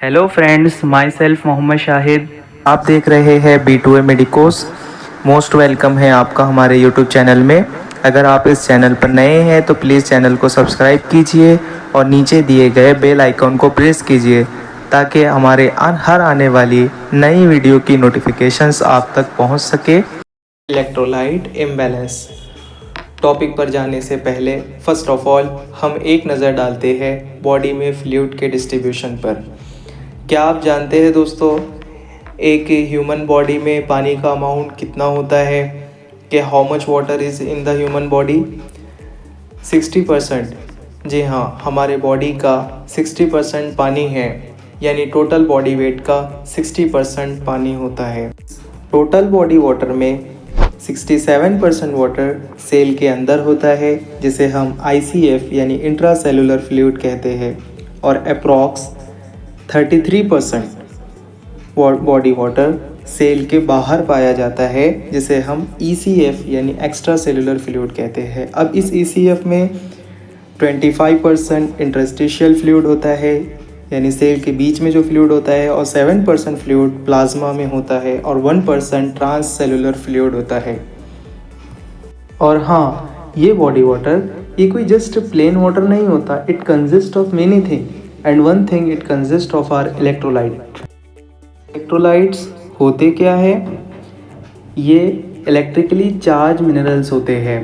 Hello friends, myself Mohammad Shahid. आप देख रहे हैं B2A मेडिकोस। मोस्ट वेलकम है आपका हमारे यूट्यूब चैनल में। अगर आप इस चैनल पर नए हैं तो प्लीज़ चैनल को सब्सक्राइब कीजिए और नीचे दिए गए बेल आइकॉन को प्रेस कीजिए ताकि हमारे हर आने वाली नई वीडियो की नोटिफिकेशंस आप तक पहुंच सके। इलेक्ट्रोलाइट इम्बैलेंस टॉपिक पर जाने से पहले फर्स्ट ऑफ ऑल हम एक नज़र डालते हैं बॉडी में फ्लूइड के डिस्ट्रीब्यूशन पर। क्या आप जानते हैं दोस्तों, एक ह्यूमन बॉडी में पानी का अमाउंट कितना होता है? कि how much water is in the human body? 60%। जी हाँ, हमारे बॉडी का 60% पानी है, यानी टोटल बॉडी वेट का 60% पानी होता है। टोटल बॉडी वाटर में 67% वाटर सेल के अंदर होता है, जिसे हम ICF यानी इंट्रा सेलुलर फ्लूइड कहते हैं, और अप्रॉक्स 33% बॉडी वाटर सेल के बाहर पाया जाता है, जिसे हम ECF यानी एक्स्ट्रा सेलुलर फ्लूइड कहते हैं। अब इस ECF में 25% इंटरस्टिशियल फ्लूइड होता है, यानी सेल के बीच में जो फ्लूइड होता है, और 7% फ्लूइड प्लाज्मा में होता है, और 1% ट्रांस सेलुलर फ्लूइड होता है। और हाँ, ये बॉडी वाटर ये कोई जस्ट प्लेन वाटर नहीं होता। It consist of many thing and one thing, it consist of are electrolyte. Electrolytes होते क्या है? ये इलेक्ट्रिकली चार्ज मिनरल्स होते हैं।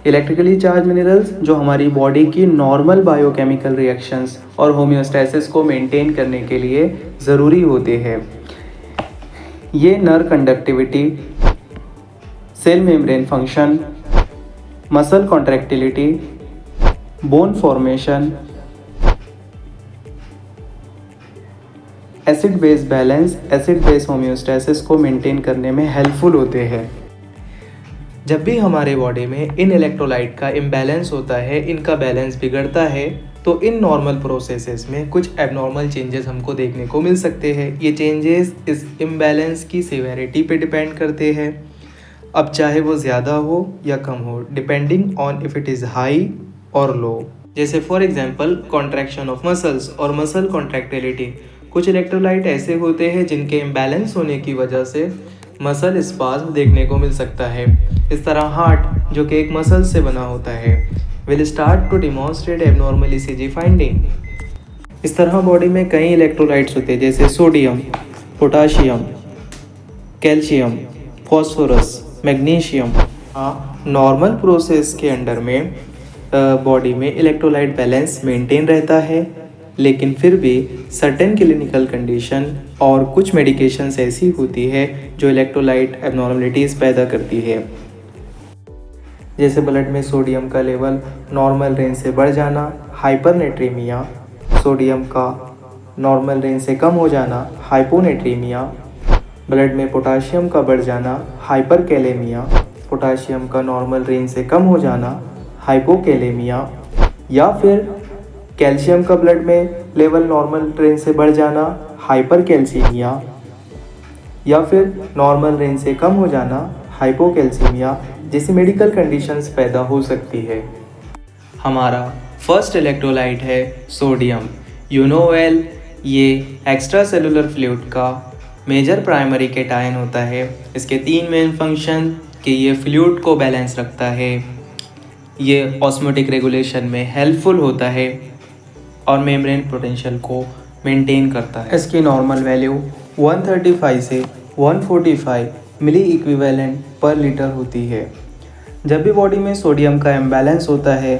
इलेक्ट्रिकली चार्ज मिनरल्स जो हमारी बॉडी की नॉर्मल बायोकेमिकल रिएक्शंस और होम्योस्टैसिस को मेंटेन करने के लिए ज़रूरी होते हैं। ये nerve conductivity, cell membrane function, muscle contractility, bone formation, acid base balance, acid base homeostasis को मेंटेन करने में हेल्पफुल होते हैं। जब भी हमारे बॉडी में इन इलेक्ट्रोलाइट का इम्बैलेंस होता है, इनका बैलेंस बिगड़ता है, तो इन नॉर्मल प्रोसेसेस में कुछ एबनॉर्मल चेंजेस हमको देखने को मिल सकते हैं। ये चेंजेस इस इम्बैलेंस की सिवेरिटी पे डिपेंड करते हैं। अब चाहे वो ज़्यादा हो या कम हो, depending on if it is high और लो। जैसे for example contraction of muscles और मसल कॉन्ट्रैक्टिलिटी। कुछ इलेक्ट्रोलाइट ऐसे होते हैं जिनके इम्बैलेंस होने की वजह से मसल स्पाज्म देखने को मिल सकता है। इस तरह हार्ट, जो कि एक मसल से बना होता है, will start to demonstrate abnormal ECG finding. इस तरह बॉडी में कई इलेक्ट्रोलाइट्स होते हैं, जैसे sodium, potassium, calcium, phosphorus, magnesium. हाँ, नॉर्मल प्रोसेस के अंडर में बॉडी में इलेक्ट्रोलाइट बैलेंस मेंटेन रहता है, लेकिन फिर भी सर्टेन क्लिनिकल कंडीशन और कुछ मेडिकेशंस ऐसी होती है जो इलेक्ट्रोलाइट एबनॉर्मलिटीज़ पैदा करती है। जैसे ब्लड में सोडियम का लेवल नॉर्मल रेंज से बढ़ जाना, हाइपरनेट्रीमिया, सोडियम का नॉर्मल रेंज से कम हो जाना, हाइपोनेट्रीमिया, ब्लड में पोटाशियम का बढ़ जाना, हाइपरकैलेमिया, पोटाशियम का नॉर्मल रेंज से कम हो जाना, हाइपोकैलेमिया, या फिर कैल्शियम का ब्लड में लेवल नॉर्मल रेंज से बढ़ जाना, हाइपरकैल्सीमिया, या फिर नॉर्मल रेंज से कम हो जाना, हाइपोकैल्सीमिया जैसी मेडिकल कंडीशंस पैदा हो सकती है। हमारा फर्स्ट इलेक्ट्रोलाइट है सोडियम। यू नो वेल, ये एक्स्ट्रा सेलुलर फ्लूइड का मेजर प्राइमरी कैटायन होता है। इसके 3 मेन फंक्शन कि ये फ्लूइड को बैलेंस रखता है, ये ऑस्मोटिक रेगुलेशन में हेल्पफुल होता है, और मेम्ब्रेन पोटेंशियल को मेंटेन करता है। इसकी नॉर्मल वैल्यू 135 से 145 मिली इक्विवेलेंट पर लीटर होती है। जब भी बॉडी में सोडियम का इम्बैलेंस होता है,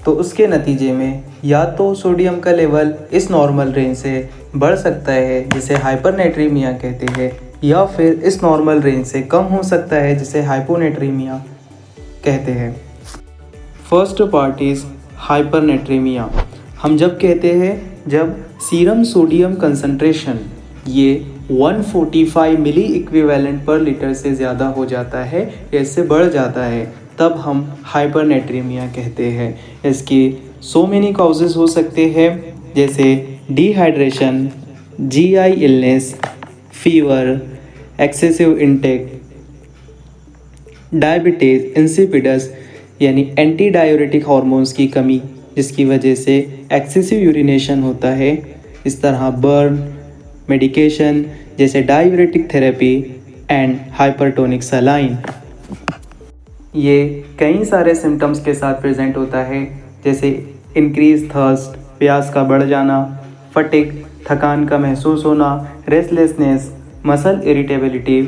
तो उसके नतीजे में या तो सोडियम का लेवल इस नॉर्मल रेंज से बढ़ सकता है, जिसे हाइपरनेट्रीमिया कहते हैं, या फिर इस नॉर्मल रेंज से कम हो सकता है, जिसे हाइपोनेट्रीमिया कहते हैं। First part is हाइपरनेट्रीमिया। हम जब कहते हैं, जब सीरम सोडियम कंसंट्रेशन ये 145 मिली इक्विवेलेंट पर लीटर से ज़्यादा हो जाता है या इससे बढ़ जाता है, तब हम हाइपरनेट्रीमिया कहते हैं। इसकी सो मेनी कॉजेज़ हो सकते हैं, जैसे dehydration, GI illness, fever, excessive intake, diabetes insipidus यानी एंटी डायूरेटिक हार्मोन्स की कमी, जिसकी वजह से एक्सेसिव यूरिनेशन होता है, इस तरह बर्न, मेडिकेशन जैसे diuretic therapy and hypertonic saline. ये कई सारे सिम्टम्स के साथ प्रेजेंट होता है, जैसे इंक्रीज थर्स्ट, प्यास का बढ़ जाना, फटिग, थकान का महसूस होना, restlessness, muscle irritability.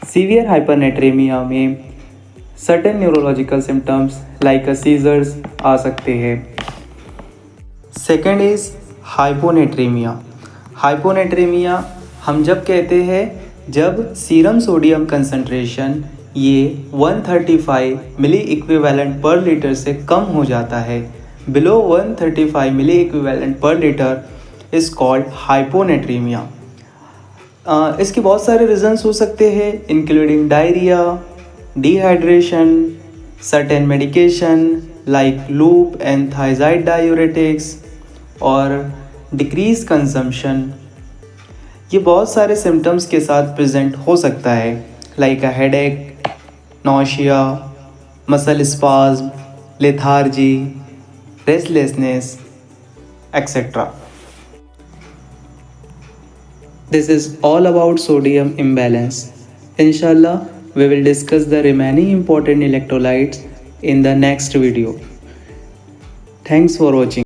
Severe hypernatremia में certain neurological symptoms like seizures आ सकते हैं। Second is hyponatraemia. हाइपोनेट्रेमिया हम जब कहते हैं जब सीरम सोडियम कंसंट्रेशन ये 135 मिली इक्विवेलेंट पर लीटर से कम हो जाता है, below 135 milli equivalent per litre is called hyponatremia. इसके बहुत सारे रीजंस हो सकते हैं, including diarrhoea, dehydration, certain medication like loop and thiazide diuretics और डिक्रीज कंजम्पशन। ये बहुत सारे सिम्टम्स के साथ प्रेजेंट हो सकता है, like a headache, nausea, muscle spasm, lethargy, restlessness, etc. This is all about sodium imbalance. Inshallah, we will discuss the remaining important electrolytes in the next video. Thanks for watching.